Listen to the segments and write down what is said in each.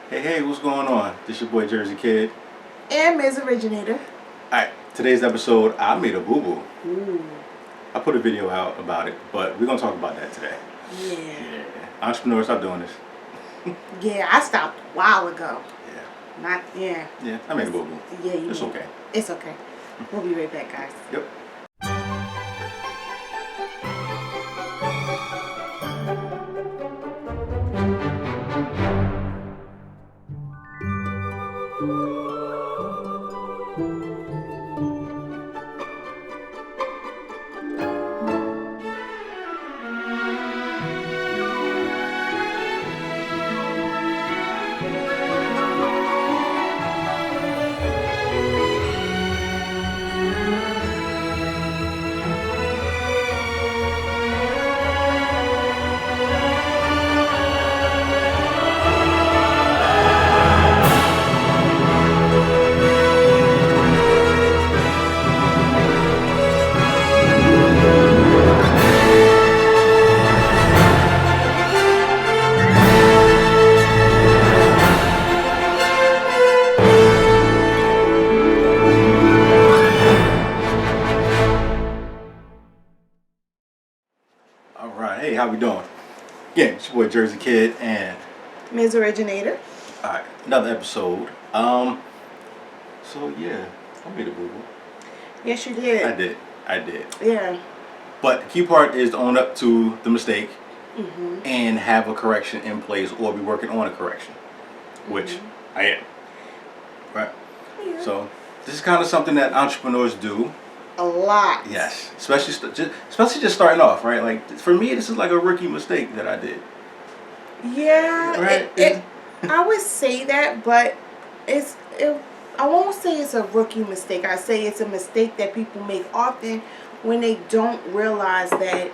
Hey, what's going on? This your boy Jersey Kid. And Ms. Originator. Alright, today's episode, I made a boo-boo. Ooh. I put a video out about it, but we're going to talk about that today. Yeah. Entrepreneurs, stop doing this. Yeah, I stopped a while ago. Yeah, I made a boo-boo. Yeah, you It's did. okay. It's okay. We'll be right back, guys. Yep. Alright, hey, how we doing? Again, it's your boy Jersey Kid and... Ms. Originator. Alright, another episode. So yeah, I made a boo-boo. Yes, you did. I did. Yeah. But the key part is to own up to the mistake Mm-hmm. and have a correction in place or be working on a correction, which I am. Right? Yeah. So this is kind of something that entrepreneurs do. A lot. Yes, especially just starting off, right? Like for me, this is like a rookie mistake that I did. Yeah. Right. I would say that, but I won't say it's a rookie mistake. I say it's a mistake that people make often when they don't realize that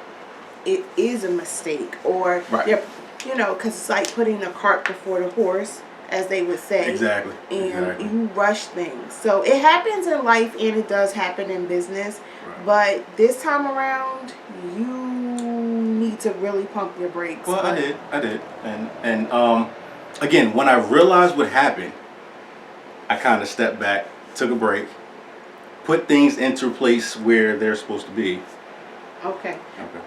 it is a mistake, or Right. they're, because it's like putting the cart before the horse, as they would say. Exactly. And you rush things. So it happens in life, and it does happen in business. Right. But this time around, you need to really pump your brakes. Well, I did, and again, when I realized what happened, I kind of stepped back, took a break, put things into place where they're supposed to be. Okay. Okay.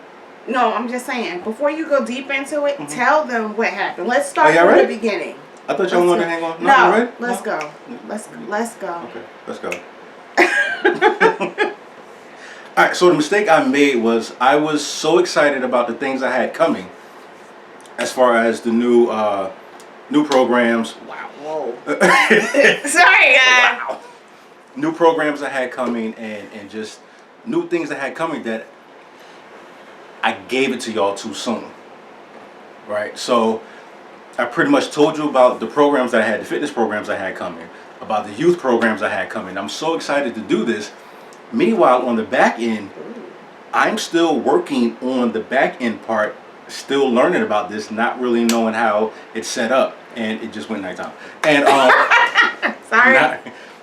No, I'm just saying, before you go deep into it, tell them what happened. Let's start y'all from ready? the beginning. I thought y'all wanted to hang on. No, you ready? let's No? go. Let's go. Okay, let's go. Alright, so the mistake I made was I was so excited about the things I had coming as far as the new programs. Wow. Whoa. Sorry, guys. Wow. New programs I had coming and just new things I had coming that I gave it to y'all too soon. Right? So I pretty much told you about the programs that I had, the fitness programs I had coming, about the youth programs I had coming. I'm so excited to do this. Meanwhile, on the back end, I'm still working on the back end part, still learning about this, not really knowing how it's set up. And it just went nighttime. And Sorry.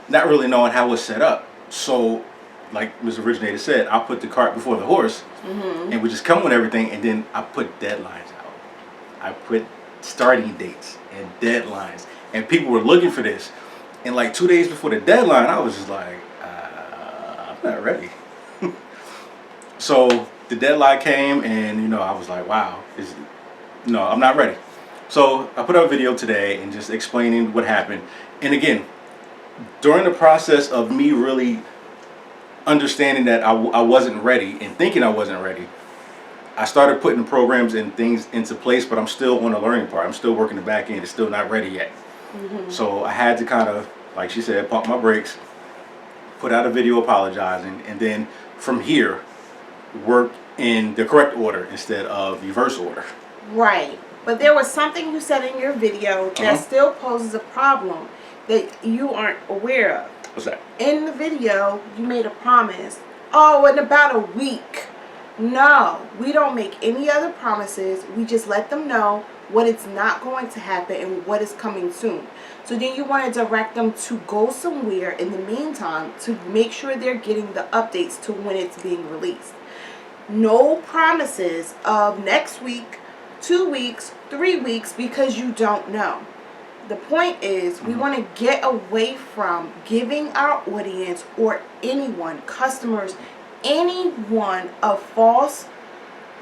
not really knowing how it's set up. So, like Ms. Originator said, I put the cart before the horse, and we just come with everything, and then I put deadlines out. I put starting dates and deadlines, and people were looking for this. And like 2 days before the deadline, I was just like, I'm not ready. So the deadline came, and I was like, wow, I'm not ready. So I put out a video today and just explaining what happened. And again, during the process of me really understanding that I wasn't ready and thinking I wasn't ready, I started putting programs and things into place, but I'm still on the learning part. I'm still working the back end. It's still not ready yet. So I had to kind of, like she said, pump my brakes, put out a video apologizing, and then from here, work in the correct order instead of reverse order. Right. But there was something you said in your video that still poses a problem that you aren't aware of. What's that? In the video, you made a promise. Oh, in about a week. No, we don't make any other promises. We just let them know what is not going to happen and what is coming soon. So then you want to direct them to go somewhere in the meantime to make sure they're getting the updates to when it's being released. No promises of next week, 2 weeks, 3 weeks, because you don't know. The point is, we want to get away from giving our audience or anyone, customers, anyone, a false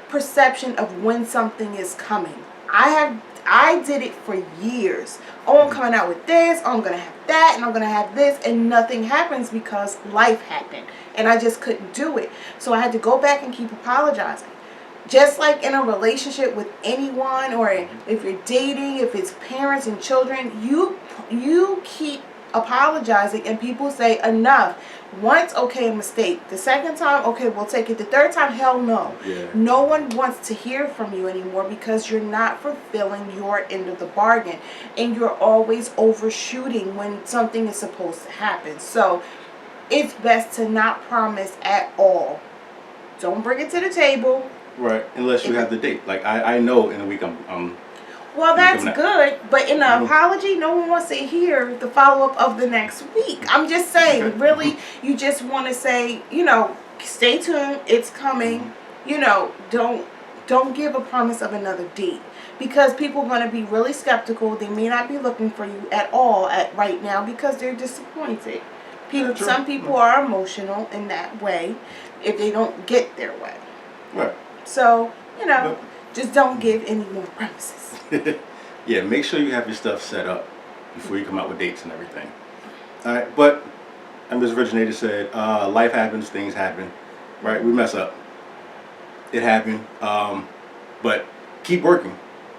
perception of when something is coming. I did it for years. Oh, I'm coming out with this, oh, I'm going to have that, and I'm going to have this, and nothing happens because life happened. And I just couldn't do it. So I had to go back and keep apologizing. Just like in a relationship with anyone, or if you're dating, if it's parents and children, you keep apologizing, and people say enough. Once, okay, a mistake. The second time, okay, we'll take it. The third time, hell no. Yeah. No one wants to hear from you anymore because you're not fulfilling your end of the bargain, and you're always overshooting when something is supposed to happen. So it's best to not promise at all. Don't bring it to the table. Right, unless you have the date. Like I know in a week I'm well, that's good, but in an Mhm. apology, no one wants to hear the follow-up of the next week. I'm just saying, really, you just want to say, stay tuned, it's coming. Don't give a promise of another date, because people are going to be really skeptical. They may not be looking for you at all right now because they're disappointed. Yeah, true. Some people are emotional in that way if they don't get their way. Right. So, just don't give any more promises. Yeah, make sure you have your stuff set up before you come out with dates and everything. All right, but as Originator said, life happens, things happen, right? We mess up. It happened, but keep working,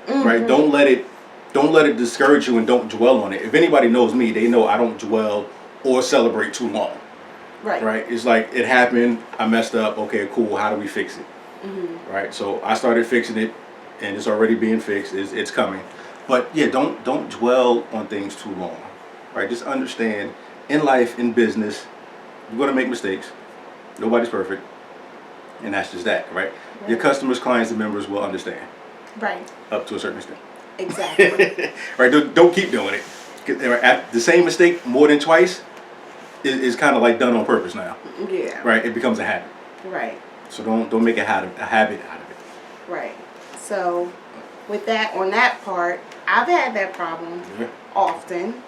right? Don't let it discourage you, and don't dwell on it. If anybody knows me, they know I don't dwell or celebrate too long. Right? It's like, it happened, I messed up. Okay, cool. How do we fix it? Right? So I started fixing it, and it's already being fixed. It's coming. But yeah, don't dwell on things too long. Right? Just understand, in life, in business, you're gonna make mistakes. Nobody's perfect, and that's just that. Right? Your customers, clients, and members will understand. Right. Up to a certain extent. Exactly. Right? Don't keep doing it. At the same mistake more than twice is kind of like done on purpose now. Yeah. Right? It becomes a habit. Right. So don't make a habit out of it. Right. So with that, on that part, I've had that problem often,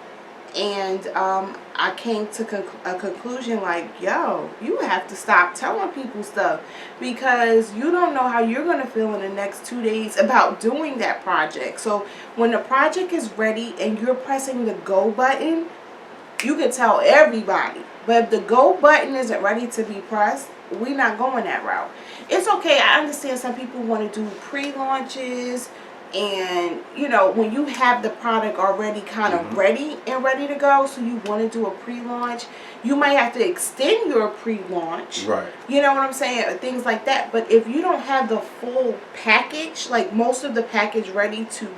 and I came to a conclusion like, yo, you have to stop telling people stuff, because you don't know how you're going to feel in the next 2 days about doing that project. So when the project is ready and you're pressing the go button, you can tell everybody. But if the go button isn't ready to be pressed, we're not going that route. It's okay. I understand some people want to do pre-launches, and when you have the product already kind of ready to go, so you want to do a pre-launch, you might have to extend your pre-launch. Right. You know what I'm saying? Things like that. But if you don't have the full package, like most of the package ready to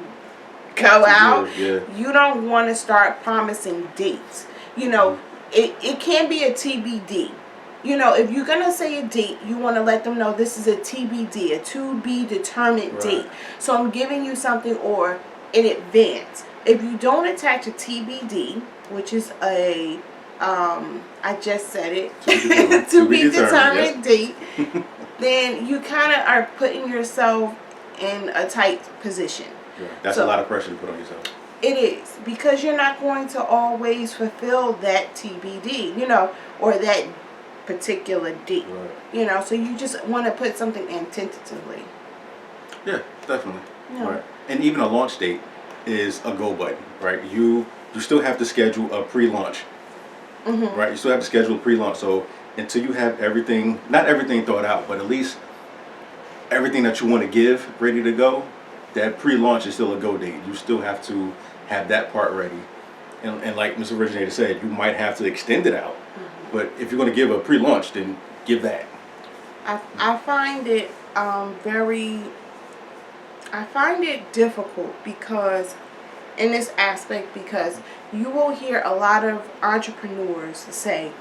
go out, you don't want to start promising dates. It can be a TBD. If you're going to say a date, you want to let them know this is a TBD, a to be determined date. So I'm giving you something or in advance. If you don't attach a TBD, which is a, I just said it, to be determined date, then you kind of are putting yourself in a tight position. Yeah, that's a lot of pressure to put on yourself. It is, because you're not going to always fulfill that TBD, or that particular date. Right. So you just want to put something in tentatively. Yeah, definitely. Yeah. Right. And even a launch date is a go button, right? You still have to schedule a pre-launch. Right? You still have to schedule a pre-launch. So until you have everything, not everything thought out, but at least everything that you want to give ready to go, that pre-launch is still a go date. You still have to have that part ready. And like Mr. Originator said, you might have to extend it out. But if you're going to give a pre-launch, then give that. I find it I find it difficult because you will hear a lot of entrepreneurs say,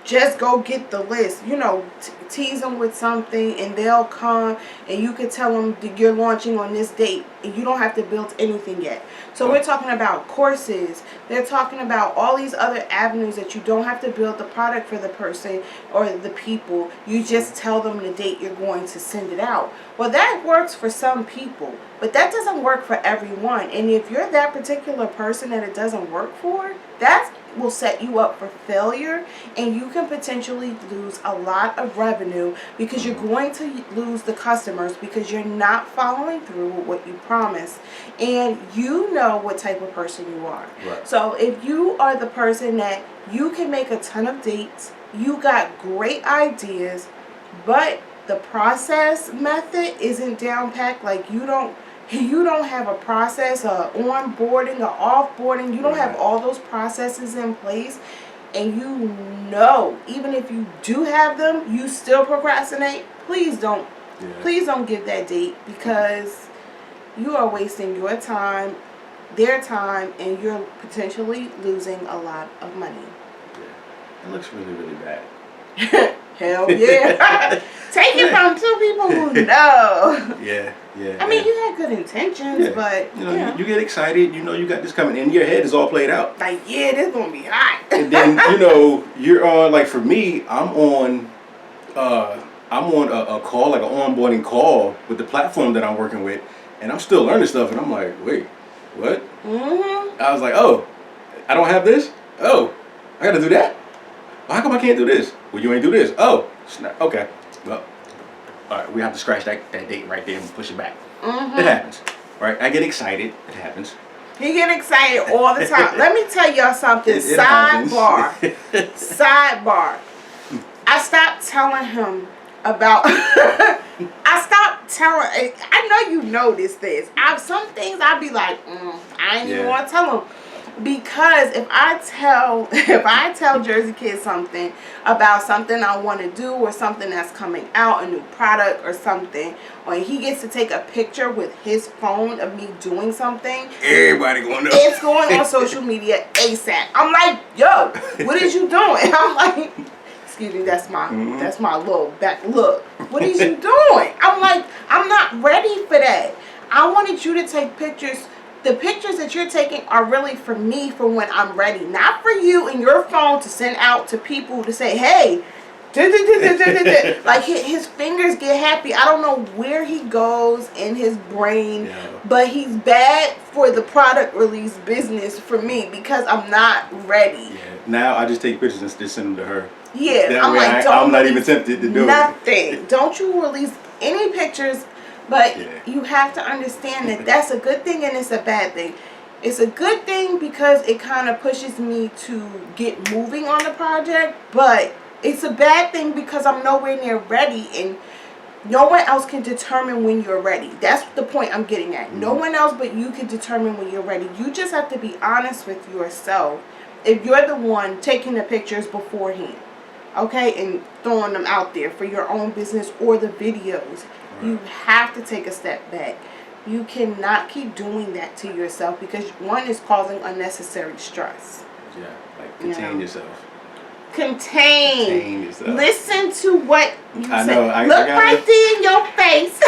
just go get the list. You know, tease them with something and they'll come, and you can tell them that you're launching on this date and you don't have to build anything yet. So we're talking about courses. They're talking about all these other avenues that you don't have to build the product for the person or the people. You just tell them the date you're going to send it out. Well, that works for some people, but that doesn't work for everyone. And if you're that particular person that it doesn't work for, that will set you up for failure, and you can potentially lose a lot of revenue because you're going to lose the customers because you're not following through with what you promised, and you know what type of person you are. Right. So if you are the person that you can make a ton of dates, you got great ideas, but the process method isn't down packed, like you don't have a process, onboarding, offboarding, you don't have all those processes in place, and you know, even if you do have them, you still procrastinate, please don't give that date, because you are wasting your time, their time, and you're potentially losing a lot of money. Yeah. It looks really, really bad. Hell yeah. Take it from two people who know. Yeah. I mean, you had good intentions, but you get excited. You know, you got this coming in. Your head is all played out. Like, yeah, this gonna be hot. And then you're on. Like for me, I'm on a call, like an onboarding call with the platform that I'm working with, and I'm still learning stuff. And I'm like, wait, what? Mm-hmm. I was like, oh, I don't have this. Oh, I got to do that. Well, how come I can't do this? Well, you ain't do this. Oh, snap. Okay. Well, all right, we have to scratch that date right there and push it back. Mm-hmm. It happens, right? I get excited. It happens. He get excited all the time. Let me tell y'all something. It Sidebar. Sidebar. I stopped telling him about. I know you noticed this. Some things I'd be like, I ain't even want to tell him. Because if I tell Jersey Kid something about something I want to do, or something that's coming out, a new product or something, or he gets to take a picture with his phone of me doing something, everybody going to know. It's going on social media ASAP. I'm like, yo, what is you doing? I'm like, excuse me, that's my little back look. What is you doing? I'm like, I'm not ready for that. I wanted you to take pictures. The pictures that you're taking are really for me, for when I'm ready, not for you and your phone to send out to people to say, hey, like his fingers get happy. I don't know where he goes in his brain, but he's bad for the product release business for me because I'm not ready. Yeah. Now I just take pictures and just send them to her. Yeah, that I'm way like, I'm not even tempted to do nothing. Don't you release any pictures. But you have to understand that that's a good thing and it's a bad thing. It's a good thing because it kind of pushes me to get moving on the project. But it's a bad thing because I'm nowhere near ready, and no one else can determine when you're ready. That's the point I'm getting at. No one else but you can determine when you're ready. You just have to be honest with yourself if you're the one taking the pictures beforehand. Okay? And throwing them out there for your own business or the videos. You have to take a step back. You cannot keep doing that to yourself because one is causing unnecessary stress. Yeah, like contain yourself. Contain yourself. Listen to what you say. Know. Look right there in your face.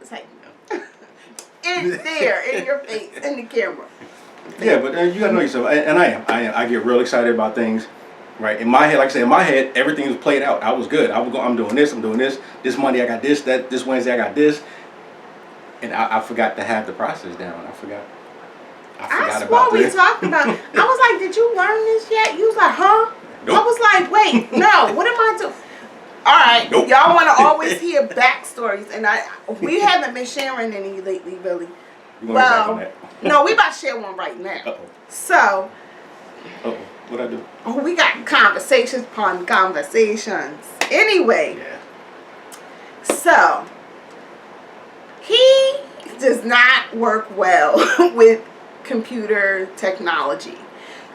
It's like, it's there in your face, in the camera. Yeah, but you gotta know yourself, and I am. I get real excited about things. Right, in my head, like I said, in my head, everything was played out. I was good. I'm doing this. I'm doing this. This Monday I got this. This Wednesday I got this. And I forgot to have the process down. I forgot about we this. talked about. I was like, did you learn this yet? You was like, huh? Nope. I was like, wait, no. What am I doing? All right, nope. Y'all want to always hear backstories, and we haven't been sharing any lately, really. Well, no, we about to share one right now. Uh-oh. So. Uh-oh. What'd I do? Oh, we got conversations upon conversations. Anyway. Yeah. So, he does not work well with computer technology.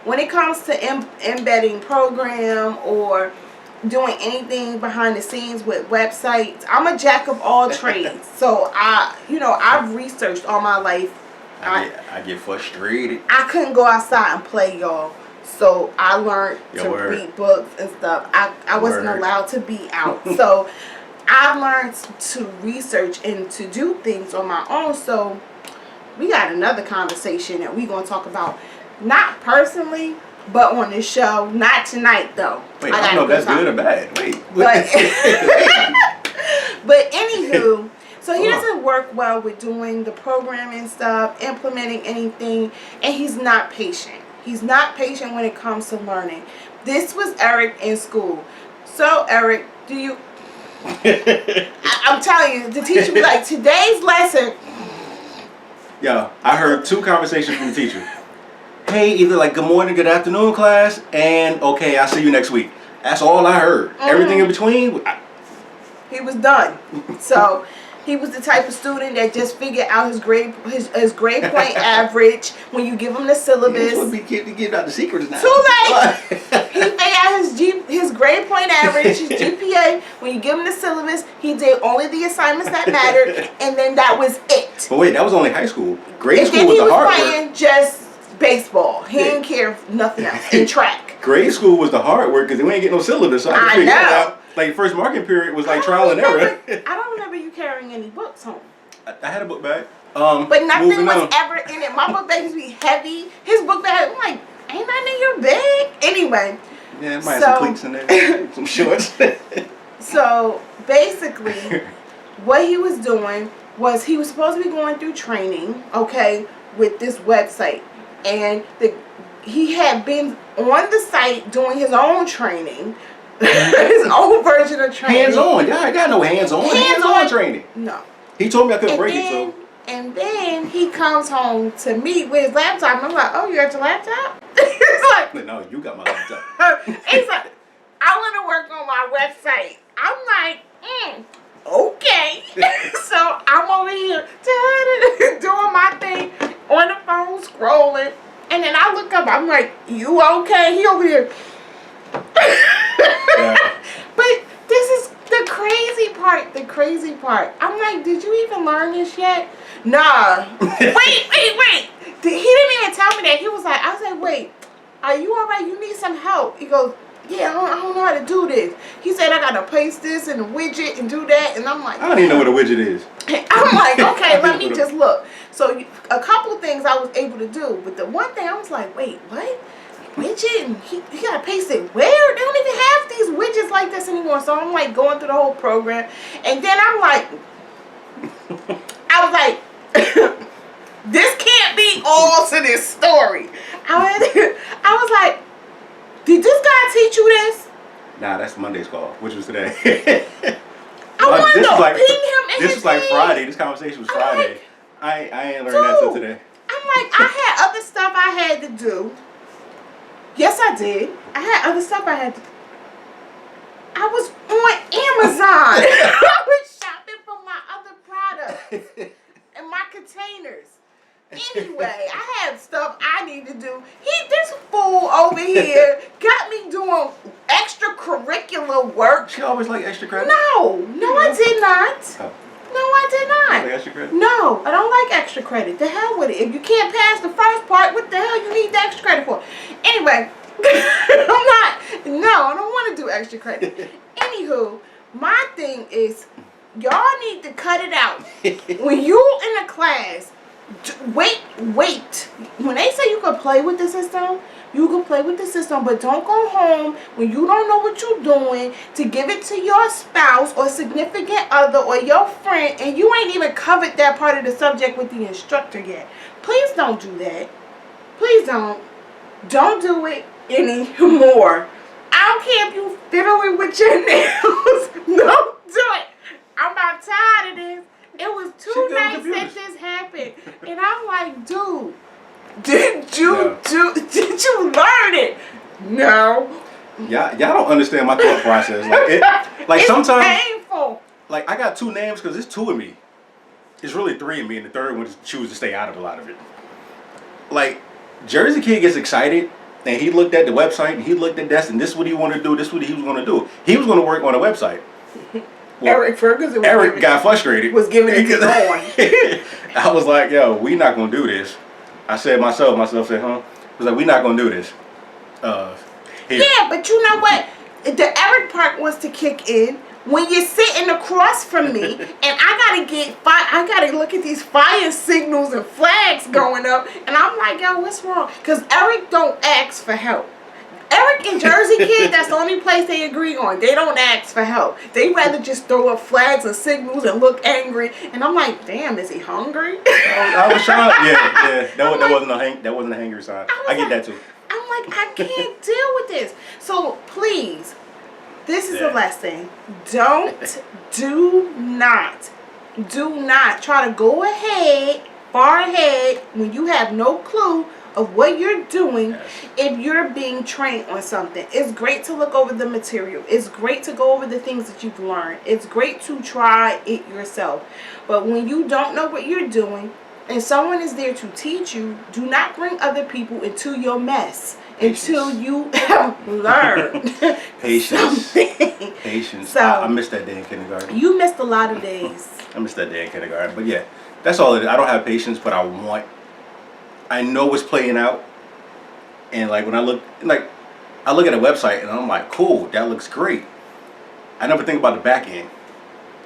When it comes to embedding program or doing anything behind the scenes with websites, I'm a jack of all trades. So, I've researched all my life. I get frustrated. I couldn't go outside and play, y'all. So I learned Yo, to word. read books and stuff. I wasn't Word. allowed to be out. So I learned to research and to do things on my own. So we got another conversation that we're going to talk about, not personally, but on the show. Not tonight, though. Wait, I don't know if that's good or bad. Wait. But anywho, so he doesn't work well with doing the programming stuff, implementing anything, and he's not patient. He's not patient when it comes to learning. This was Eric in school. So Eric, do you... I'm telling you, the teacher was like, today's lesson... Yeah, I heard 2 conversations from the teacher. Hey, either like good morning, good afternoon, class, and okay, I'll see you next week. That's all I heard. Everything in between, he was done. So he was the type of student that just figured out his grade point average when you give him the syllabus. This would be getting out the secrets now. Too late. He figured out his grade point average, his GPA. When you give him the syllabus, he did only the assignments that mattered, and then that was it. But wait, that was only high school. Grade And school then was he the was hard playing work. just baseball. He didn't care if nothing else. And track. Grade school was the hard work because we ain't get no syllabus, so I had to figure that out. Like first marking period was like trial and error. I don't remember you carrying any books home. I had a book bag. But nothing moving was on. ever in it. My book bag used to be heavy. His book bag, I'm like, ain't nothing in your bag? Anyway. Yeah, it might have some cleats in there, some shorts. So basically, what he was doing was he was supposed to be going through training, okay, with this website. And he had been on the site doing his own training, his own version of training. Hands-on. Yeah, I got no hands-on. Hands-on training. No. He told me I couldn't break it, so. And then he comes home to me with his laptop. And I'm like, oh, you got your laptop? He's like, No, you got my laptop. he's like, I want to work on my website. I'm like, okay. So I'm over here doing my thing on the phone, scrolling. And then I look up, I'm like, you okay? He over here. Yeah. But this is the crazy part. The crazy part. I'm like, did you even learn this yet? Nah. Wait. He didn't even tell me that. He was like, I said, wait, are you all right? You need some help. He goes, yeah, I don't know how to do this. He said, I got to paste this in a widget and do that. And I'm like, I don't even know what a widget is. I'm like, okay, let me just look. So a couple of things I was able to do. But the one thing I was like, wait, what? Widget? And he got to paste it where? They don't even have these widgets like this anymore. So I'm like going through the whole program. And then I'm like, I was like, this can't be all to this story. I was like, did this guy teach you this? Nah, that's Monday's call, which was today. I wanted to ping him in This his was like head. Friday. This conversation was Friday. Like, I ain't learned that till today. I'm like, I had other stuff I had to do. Yes, I did. I had other stuff I had to do. I was on Amazon. I was shopping for my other products and my containers. Anyway, I had stuff I need to do. This fool over here got me doing extracurricular work. She always like extra credit. No, I did not. Oh. No, I did not. Like extra credit? No, I don't like extra credit. The hell with it. If you can't pass the first part, what the hell you need the extra credit for? Anyway, I don't want to do extra credit. Anywho, my thing is, y'all need to cut it out. When you in a class, wait. When they say you can play with the system, you can play with the system, but don't go home when you don't know what you're doing to give it to your spouse or significant other or your friend, and you ain't even covered that part of the subject with the instructor yet. Please don't do that. Please don't. Don't do it anymore. I don't care if you fiddling with your nails. Don't do it. I'm about tired of this. It was 2 nights that this happened, and I'm like, dude, did you learn it? No. Y'all don't understand my thought process. Like it's sometimes, painful. like I got 2 names because it's 2 of me. It's really 3 of me, and the third one just choose to stay out of a lot of it. Like Jersey Kid gets excited, and he looked at the website, and he looked at this, and this is what he wanted to do. This is what he was going to do. He was going to work on a website. Well, Eric Ferguson got frustrated. Was giving it to no one. I was like, yo, we not going to do this. I said myself said, huh? I was like, we not going to do this. here. Yeah, but you know what? The Eric part wants to kick in when you're sitting across from me, and I gotta look at these fire signals and flags going up, and I'm like, yo, what's wrong? Because Eric don't ask for help. Eric and Jersey Kid, that's the only place they agree on. They don't ask for help. They rather just throw up flags and signals and look angry. And I'm like, damn, is he hungry? I was trying. Yeah. That wasn't a hangry sign. I get that too. I'm like, I can't deal with this. So please, this is the lesson. Do not try to go far ahead when you have no clue of what you're doing. If you're being trained on something, it's great to look over the material. It's great to go over the things that you've learned. It's great to try it yourself. But when you don't know what you're doing and someone is there to teach you, do not bring other people into your mess. Patience. Until you have learned Patience. something. Patience. So, I missed that day in kindergarten. You missed a lot of days. I missed that day in kindergarten. But yeah, that's all it is. I don't have patience, but I know what's playing out. And like when I look at a website and I'm like, cool, that looks great. I never think about the back end.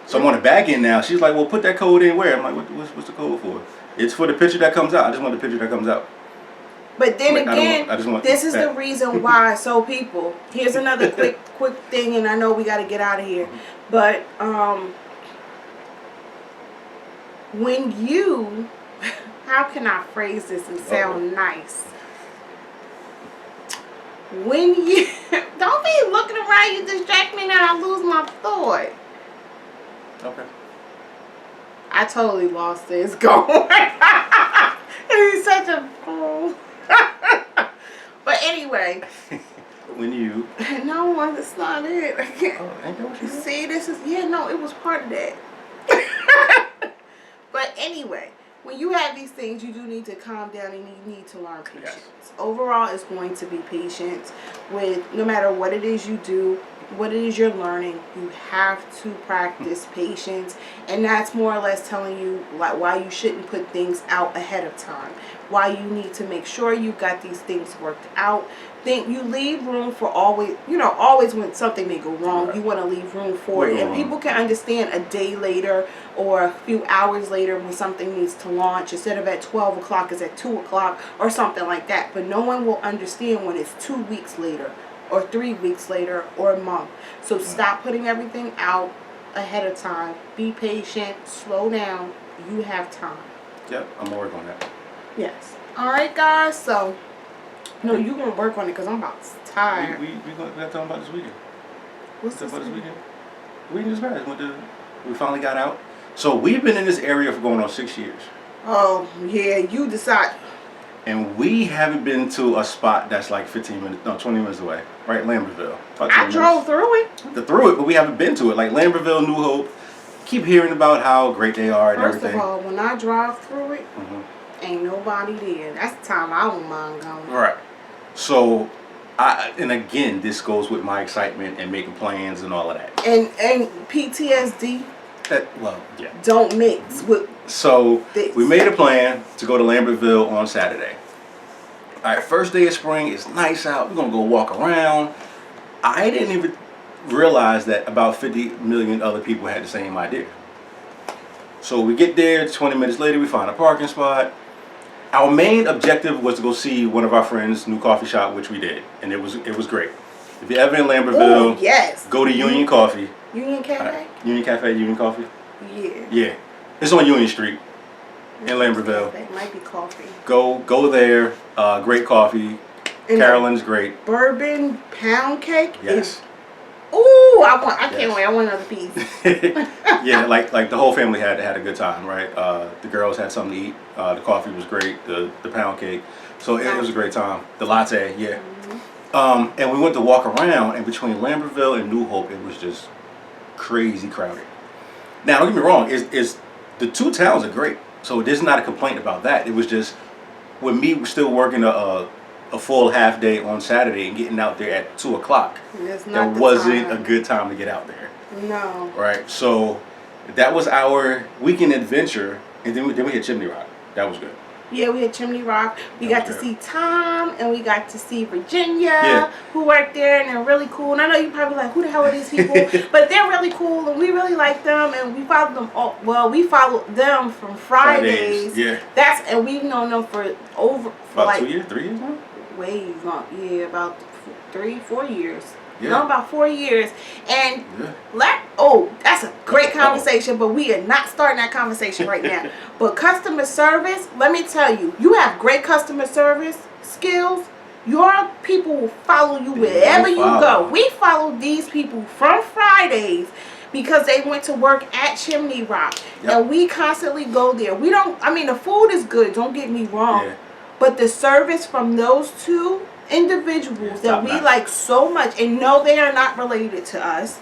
So I'm on the back end now. She's like, well, put that code in where? I'm like, what's the code for? It's for the picture that comes out. I just want the picture that comes out. But then like, again, this is the reason why. So people, here's another quick thing, and I know we got to get out of here. But when you, how can I phrase this and sound nice? When you, don't be looking around, you distract me now, I lose my thought. Okay. I totally lost it. It's going. He's such a fool. But anyway. When you. No, that's not it. I can't. Oh, ain't that what you said? See, this is, no, it was part of that. But anyway, when you have these things, you do need to calm down and you need to learn patience. Yes. Overall, it's going to be patience with no matter what it is you do, what it is you're learning. You have to practice patience, and that's more or less telling you like why you shouldn't put things out ahead of time, why you need to make sure you got these things worked out. Think you leave room for always when something may go wrong, right. You want to leave room for it, and people can understand a day later or a few hours later when something needs to launch. Instead of at 12 o'clock, it's at 2 o'clock or something like that. But no one will understand when it's 2 weeks later or 3 weeks later or a month. So stop putting everything out ahead of time. Be patient. Slow down. You have time. Yep, I'm gonna work on that. Yes. All right, guys. So, no, you're gonna work on it because I'm about tired. We got talking about this weekend. What's this weekend? We just passed. We finally got out. So we've been in this area for going on 6 years. Oh yeah, you decide. And we haven't been to a spot that's like 20 minutes away, right? Lambertville. I drove through it. But we haven't been to it. Like Lambertville, New Hope. Keep hearing about how great they are and everything. First of all, when I drive through it, ain't nobody there. That's the time I don't mind going. Right. So, and again, this goes with my excitement and making plans and all of that. And PTSD. Yeah. Don't mix with. So we made a plan to go to Lambertville on Saturday. All right, first day of spring, it's nice out. We're gonna go walk around. I didn't even realize that about 50 million other people had the same idea. So we get there. 20 minutes later, we find a parking spot. Our main objective was to go see one of our friends' new coffee shop, which we did, and it was great. If you're ever in Lambertville, yes, go to Union Coffee. Union Cafe? Union Cafe, Union Coffee? Yeah. Yeah. It's on Union Street in Lambertville. It might be coffee. Go there. Great coffee. And Carolyn's great. Bourbon pound cake? Yes. Ooh, I can't wait. I want another piece. Yeah, like the whole family had a good time, right? The girls had something to eat. The coffee was great. The pound cake. So it was a great time. The latte, yeah. And we went to walk around, and between Lambertville and New Hope, it was just crazy crowded. Now, don't get me wrong, is the two towns are great, so there's not a complaint about that. It was just with me still working a full half day on Saturday and getting out there at 2 o'clock. That wasn't a good time to get out there. No. Right, so that was our weekend adventure, and then we hit Chimney Rock. That was good. Yeah, we had Chimney Rock. We got to see Tom, and we got to see Virginia, who worked there, and they're really cool. And I know you're probably like, who the hell are these people? But they're really cool, and we really like them, and we followed them. Well, we followed them from Fridays. Yeah. And we've known them for about like 2 years, 3 years now. Way long, yeah, about 3-4 years. Yeah. No, about 4 years. And that's a great conversation, but we are not starting that conversation right now. But customer service, let me tell you, you have great customer service skills. Your people will follow you wherever you go. We followed these people from Fridays because they went to work at Chimney Rock. And we constantly go there. The food is good, don't get me wrong. Yeah. But the service from those two individuals that we like so much, and no, they are not related to us,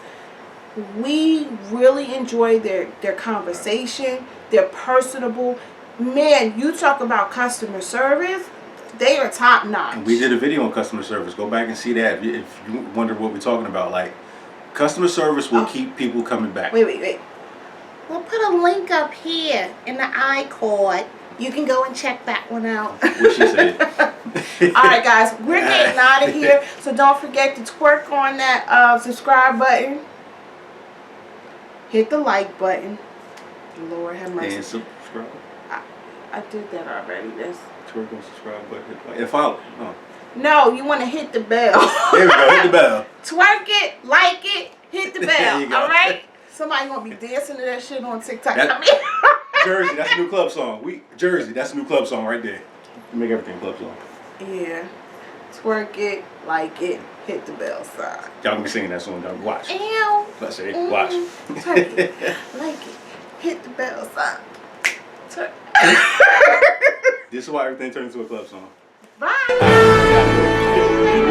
we really enjoy their conversation. They're personable. Man, you talk about customer service, they are top notch. And we did a video on customer service. Go back and see that if you wonder what we're talking about. Like, customer service will keep people coming back. Wait. We'll put a link up here in the iCard. You can go and check that one out. What she said. Alright guys, we're getting out of here. So don't forget to twerk on that subscribe button. Hit the like button. Lord have mercy. And subscribe. I did that already. Twerk on subscribe button. And follow. Oh. No, you want to hit the bell. There we go, hit the bell. Twerk it, like it, hit the bell. There you go. Alright? Somebody gonna be dancing to that shit on TikTok. Jersey, that's a new club song. Jersey, that's a new club song right there. You make everything a club song. Yeah. Twerk it, like it, hit the bell sign. Y'all gonna be singing that song, dog. Watch. Ew. Let's say, watch. Twerk it, like it, hit the bell sign. This is why everything turns into a club song. Bye.